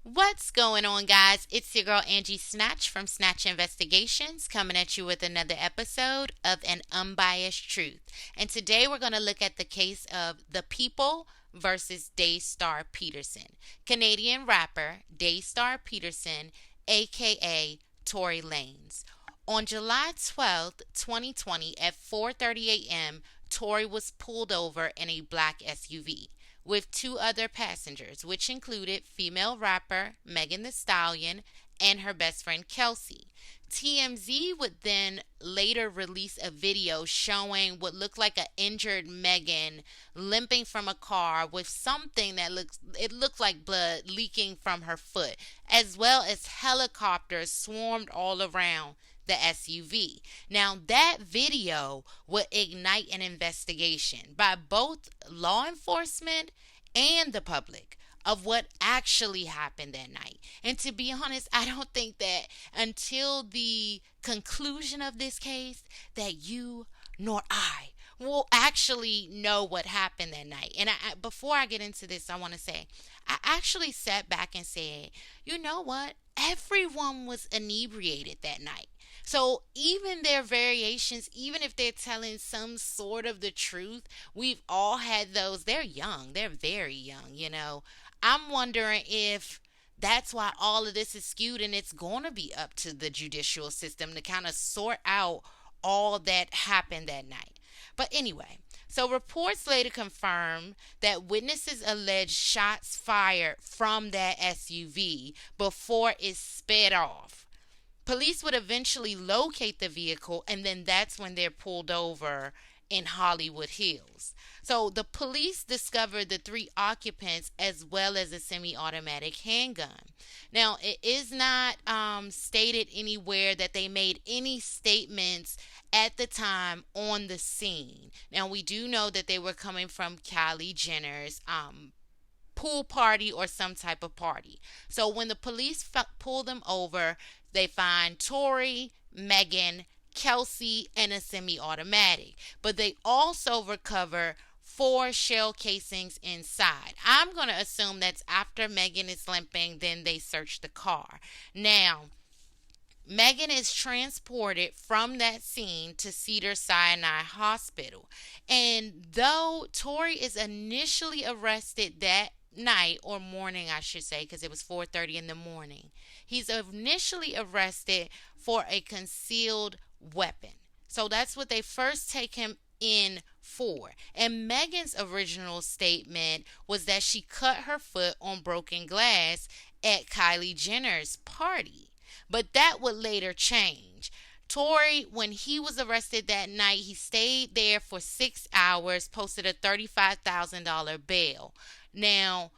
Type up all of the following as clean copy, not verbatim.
What's going on, guys? It's your girl Angie Snatch from Snatch Investigations coming at you with another episode of An Unbiased Truth. And today we're going to look at the case of The People versus Daystar Peterson. Canadian rapper Daystar Peterson, aka Tory Lanez. On July 12th, 2020 at 4:30 a.m., Tory was pulled over in a black SUV with two other passengers, which included female rapper Megan Thee Stallion and her best friend Kelsey. TMZ would then later release a video showing what looked like an injured Megan limping from a car with something that looked like blood leaking from her foot, as well as helicopters swarmed all around the SUV. Now, that video would ignite an investigation by both law enforcement and the public of what actually happened that night. And to be honest, I don't think that until the conclusion of this case that you nor I will actually know what happened that night. And before I get into this, I want to say I actually sat back and said, you know what? Everyone was inebriated that night. So even their variations, even if they're telling some sort of the truth, we've all had those. They're young. They're very young. I'm wondering if that's why all of this is skewed, and it's going to be up to the judicial system to kind of sort out all that happened that night. But anyway, so reports later confirmed that witnesses alleged shots fired from that SUV before it sped off. Police would eventually locate the vehicle, and then that's when they're pulled over in Hollywood Hills. So the police discovered the three occupants as well as a semi automatic handgun. Now, it is not stated anywhere that they made any statements at the time on the scene. Now, we do know that they were coming from Kylie Jenner's pool party or some type of party. So when the police pull them over, they find Tory, Megan, Kelsey, and a semi automatic. But they also recover four shell casings inside. I'm going to assume that's after Megan is limping, then they search the car. Now, Megan is transported from that scene to Cedar Sinai Hospital. And though Tory is initially arrested that night or morning, I should say, because it was 4:30 in the morning, he's initially arrested for a concealed weapon. So that's what they first take him in for. And Megan's original statement was that she cut her foot on broken glass at Kylie Jenner's party. But that would later change. Tory, when he was arrested that night, he stayed there for 6 hours, posted a $35,000 bail. Now,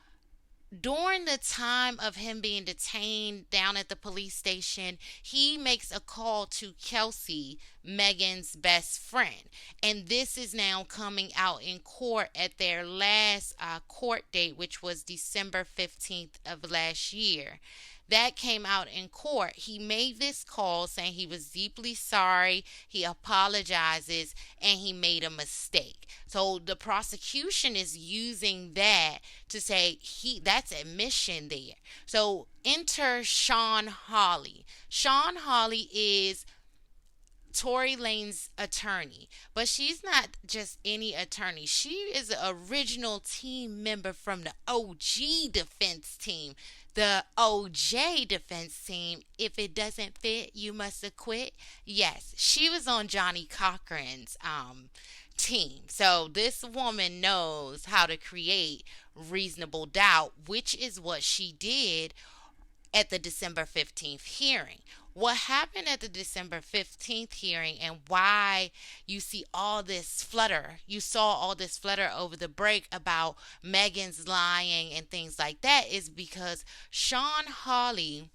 during the time of him being detained down at the police station, he makes a call to Kelsey, Megan's best friend. And this is now coming out in court at their last court date, which was December 15th of last year. That came out in court. He made this call saying he was deeply sorry, he apologizes, and he made a mistake. So the prosecution is using that to say that's admission there. So enter Sean Hawley. Sean Hawley is Tory Lane's attorney, but she's not just any attorney. She is an original team member from the OG defense team, the OJ defense team. If it doesn't fit, you must acquit. Yes, she was on Johnny Cochran's team. So this woman knows how to create reasonable doubt, which is what she did at the December 15th hearing. What happened at the December 15th hearing and why you see all this flutter, you saw all this flutter over the break about Megan's lying and things like that, is because Sean Hawley,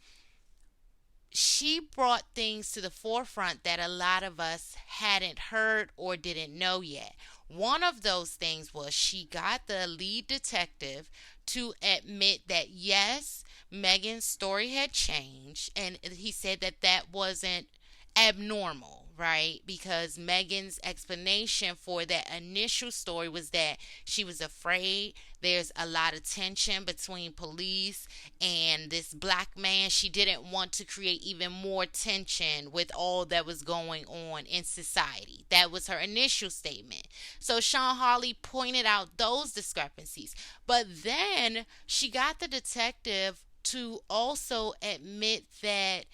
she brought things to the forefront that a lot of us hadn't heard or didn't know yet. One of those things was she got the lead detective to admit that yes, Megan's story had changed, and he said that that wasn't abnormal, right? Because Megan's explanation for that initial story was that she was afraid there's a lot of tension between police and this black man. She didn't want to create even more tension with all that was going on in society. That was her initial statement. So Sean Harley pointed out those discrepancies. But then she got the detective to also admit that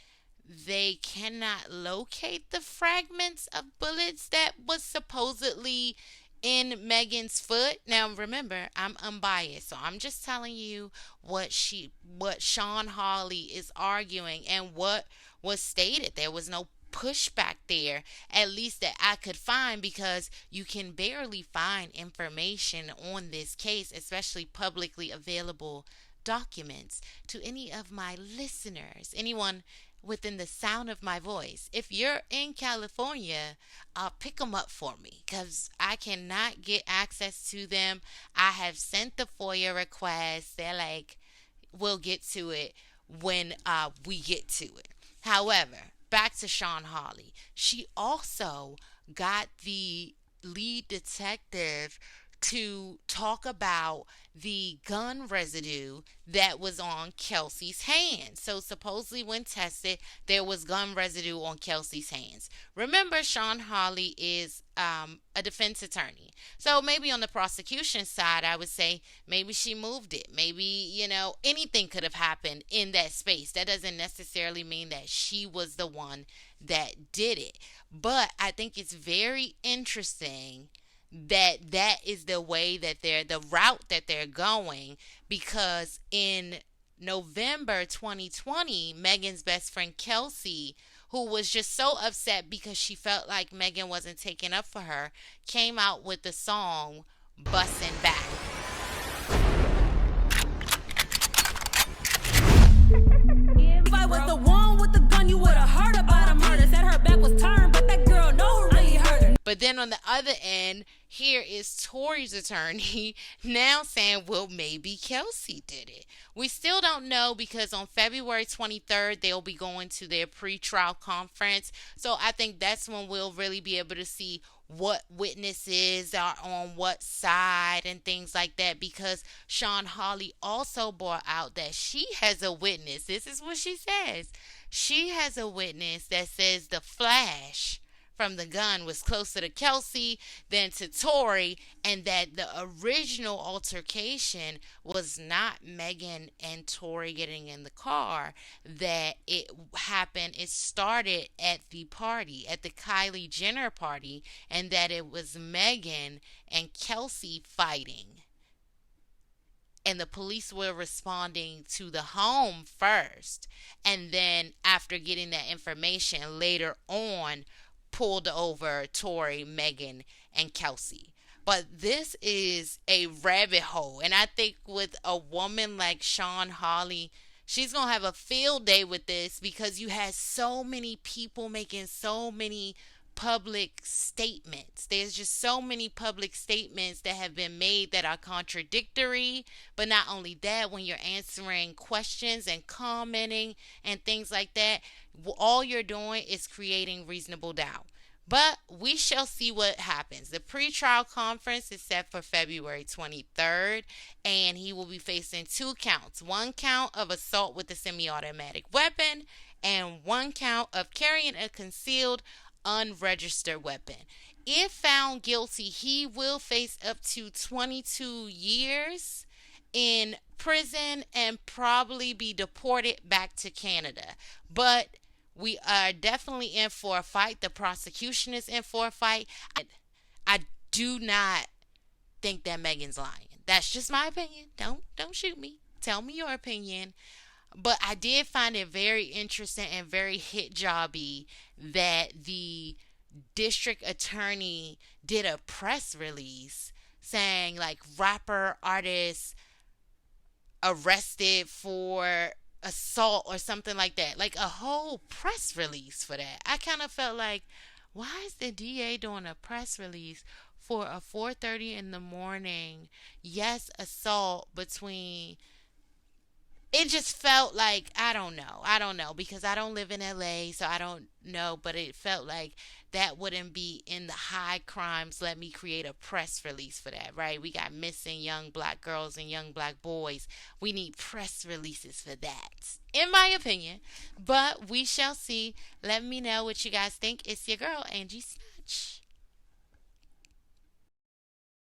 they cannot locate the fragments of bullets that was supposedly in Megan's foot. Now remember, I'm unbiased, so I'm just telling you what Sean Hawley is arguing and what was stated. There was no pushback there, at least that I could find, because you can barely find information on this case, especially publicly available documents, to any of my listeners, anyone within the sound of my voice. If you're in California, pick them up for me because I cannot get access to them. I have sent the FOIA request. They're like, we'll get to it when we get to it. However, back to Sean Hawley. She also got the lead detective to talk about the gun residue that was on Kelsey's hands. So supposedly when tested, there was gun residue on Kelsey's hands. Remember, Sean Hawley is a defense attorney. So maybe on the prosecution side, I would say maybe she moved it. Maybe, anything could have happened in that space. That doesn't necessarily mean that she was the one that did it. But I think it's very interesting that is the way that the route that they're going, because in November 2020, Megan's best friend Kelsey, who was just so upset because she felt like Megan wasn't taking up for her, came out with the song Bussin' Back. If I was the one with the gun, you would have heard about a murder. Said her back was turned, but that girl know who really hurt her. But then on the other end, here is Tory's attorney now saying, well, maybe Kelsey did it. We still don't know, because on February 23rd, they'll be going to their pretrial conference. So I think that's when we'll really be able to see what witnesses are on what side and things like that, because Sean Hawley also brought out that she has a witness. This is what she says. She has a witness that says the flash from the gun was closer to Kelsey than to Tory, and that the original altercation was not Megan and Tory getting in the car, that it started at the party, at the Kylie Jenner party, and that it was Megan and Kelsey fighting. And the police were responding to the home first, and then after getting that information later on, pulled over Tory, Megan, and Kelsey. But this is a rabbit hole. And I think with a woman like Sean Hawley, she's going to have a field day with this, because you had so many people making so many public statements. There's just so many public statements that have been made that are contradictory. But not only that, when you're answering questions and commenting and things like that, all you're doing is creating reasonable doubt. But we shall see what happens. The pretrial conference is set for February 23rd, and he will be facing 2 counts. 1 count of assault with a semi-automatic weapon, and 1 count of carrying a concealed unregistered weapon. If found guilty, he will face up to 22 years in prison and probably be deported back to Canada. But we are definitely in for a fight. The prosecution is in for a fight. I do not think that Megan's lying. That's just my opinion. Don't shoot me. Tell me your opinion. But I did find it very interesting and very hit jobby that the district attorney did a press release saying like rapper artist arrested for assault or something like that. Like a whole press release for that. I kind of felt like, why is the DA doing a press release for a 4:30 in the morning, yes, assault between it just felt like, I don't know because I don't live in LA, so I don't know, but it felt like that wouldn't be in the high crimes. Let me create a press release for that, right? We got missing young black girls and young black boys. We need press releases for that, in my opinion. But we shall see. Let me know what you guys think. It's your girl Angie Snatch.